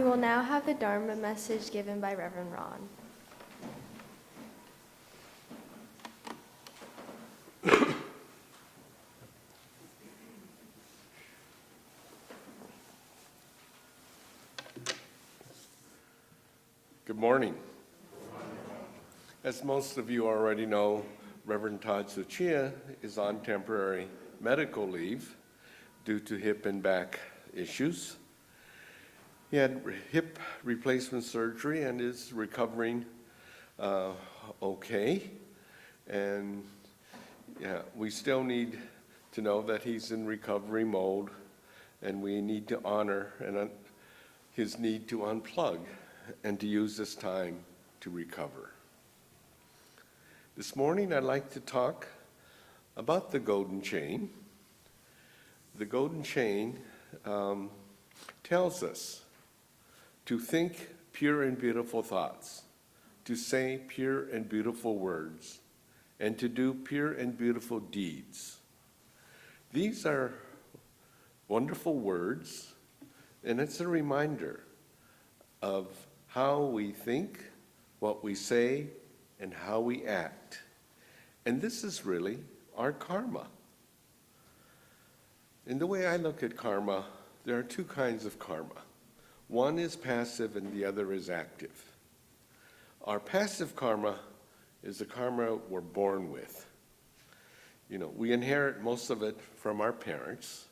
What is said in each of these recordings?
will now have the Dharma message given by Reverend Ron. Good morning. As most of you already know, Reverend Todd Suchia is on temporary medical leave due to hip and back issues. He had hip replacement surgery and is recovering okay. And yeah, we still need to know that he's in recovery mode, and we need to honor his need to unplug and to use this time to recover. This morning I'd like to talk about the golden chain. The golden chain tells us to think pure and beautiful thoughts, to say pure and beautiful words, and to do pure and beautiful deeds. These are wonderful words, and it's a reminder of how we think, what we say, and how we act. And this is really our karma. In the way I look at karma, there are two kinds of karma. One is passive and the other is active. Our passive karma is the karma we're born with. We inherit most of it from our parents.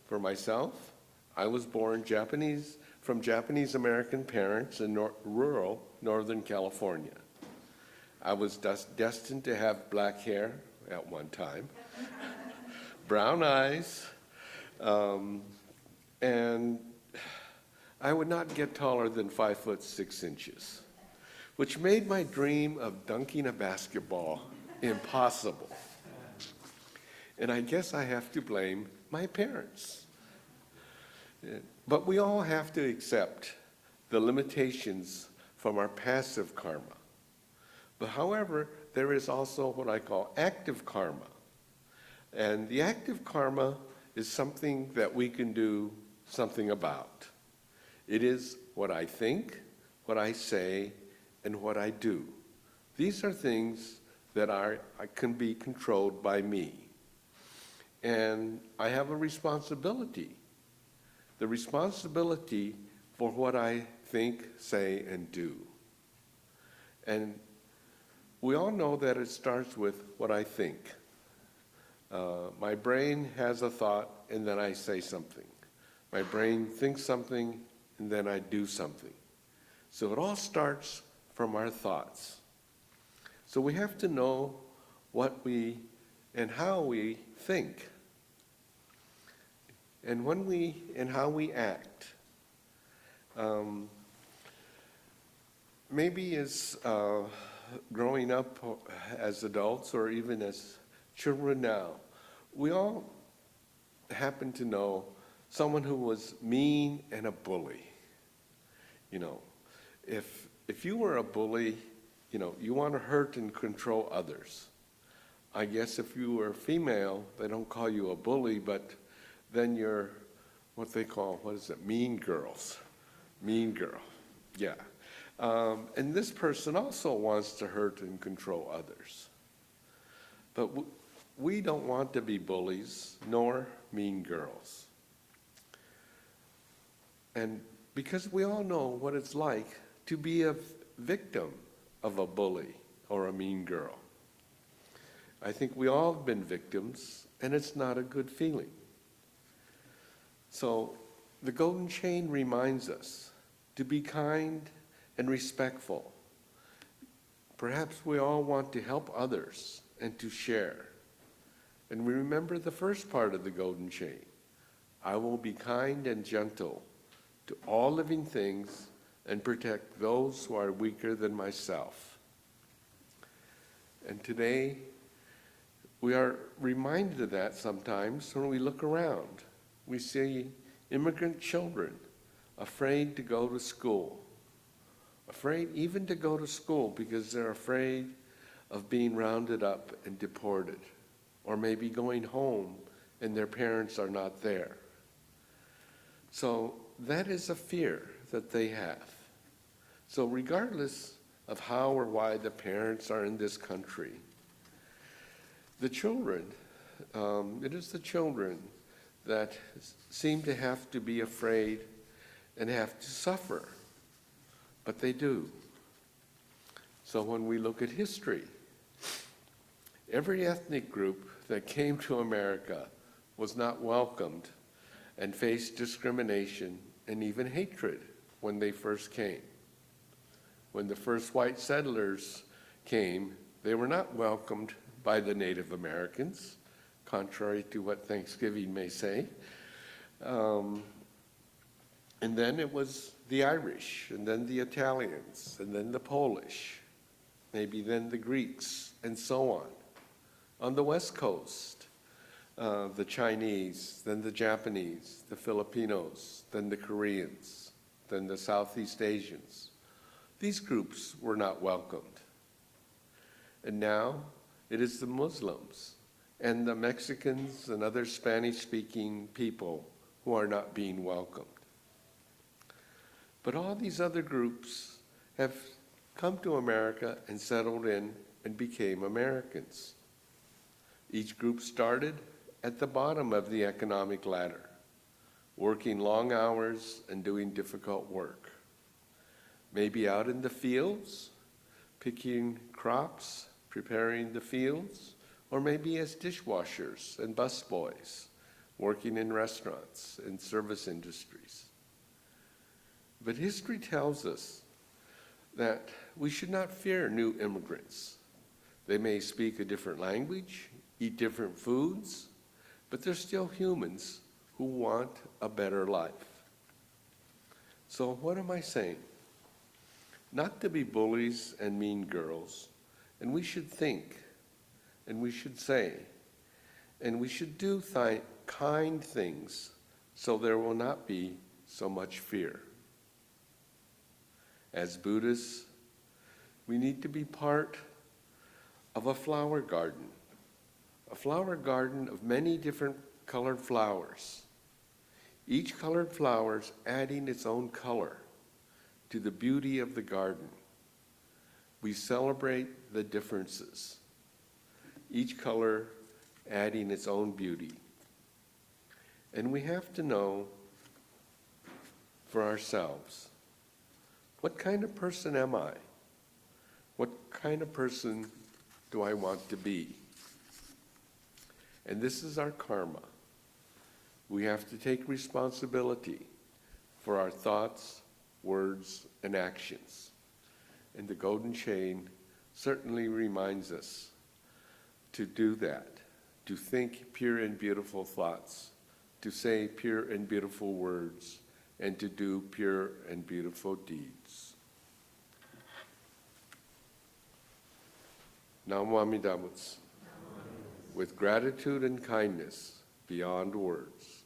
For myself, I was born from Japanese American parents in rural Northern California. I was destined to have black hair at one time, brown eyes, and I would not get taller than 5'6", which made my dream of dunking a basketball impossible. And I guess I have to blame my parents. But we all have to accept the limitations from our passive karma. But however, there is also what I call active karma. And the active karma is something that we can do something about. It is what I think, what I say, and what I do. These are things that can be controlled by me. And I have a responsibility. The responsibility for what I think, say, and do. And we all know that it starts with what I think. My brain has a thought, and then I say something. My brain thinks something, and then I do something. So it all starts from our thoughts. So we have to know what we and how we think. And how we act. Maybe as growing up as adults or even as children now, we all happen to know someone who was mean and a bully. If you were a bully, you want to hurt and control others. I guess if you were female, they don't call you a bully, but then you're what they call, mean girls. Mean girl, yeah. And this person also wants to hurt and control others. But we don't want to be bullies, nor mean girls. And because we all know what it's like to be a victim of a bully or a mean girl. I think we all have been victims, and it's not a good feeling. So the golden chain reminds us to be kind and respectful. Perhaps we all want to help others and to share. And we remember the first part of the golden chain. I will be kind and gentle to all living things and protect those who are weaker than myself. And today, we are reminded of that sometimes when we look around. We see immigrant children afraid to go to school. Afraid even to go to school because they're afraid of being rounded up and deported. Or maybe going home and their parents are not there. So that is a fear that they have. So regardless of how or why the parents are in this country, the children, it is the children that seem to have to be afraid and have to suffer, but they do. So when we look at history, every ethnic group that came to America was not welcomed and faced discrimination and even hatred when they first came. When the first white settlers came, they were not welcomed by the Native Americans, contrary to what Thanksgiving may say. And then it was the Irish, and then the Italians, and then the Polish, maybe then the Greeks, and so on. On the West Coast, the Chinese, then the Japanese, the Filipinos, then the Koreans, then the Southeast Asians. These groups were not welcomed. And now it is the Muslims and the Mexicans and other Spanish-speaking people who are not being welcomed. But all these other groups have come to America and settled in and became Americans. Each group started at the bottom of the economic ladder, working long hours and doing difficult work. Maybe out in the fields, picking crops, preparing the fields, or maybe as dishwashers and busboys, working in restaurants and service industries. But history tells us that we should not fear new immigrants. They may speak a different language, eat different foods, but they're still humans who want a better life. So what am I saying? Not to be bullies and mean girls, and we should think, and we should say, and we should do kind things so there will not be so much fear. As Buddhists, we need to be part of a flower garden of many different colored flowers, each colored flower adding its own color to the beauty of the garden. We celebrate the differences, each color adding its own beauty. And we have to know for ourselves, what kind of person am I? What kind of person do I want to be? And this is our karma. We have to take responsibility for our thoughts, words, and actions. And the golden chain certainly reminds us to do that, to think pure and beautiful thoughts, to say pure and beautiful words, and to do pure and beautiful deeds. Namo Amida Butsu. With gratitude and kindness beyond words.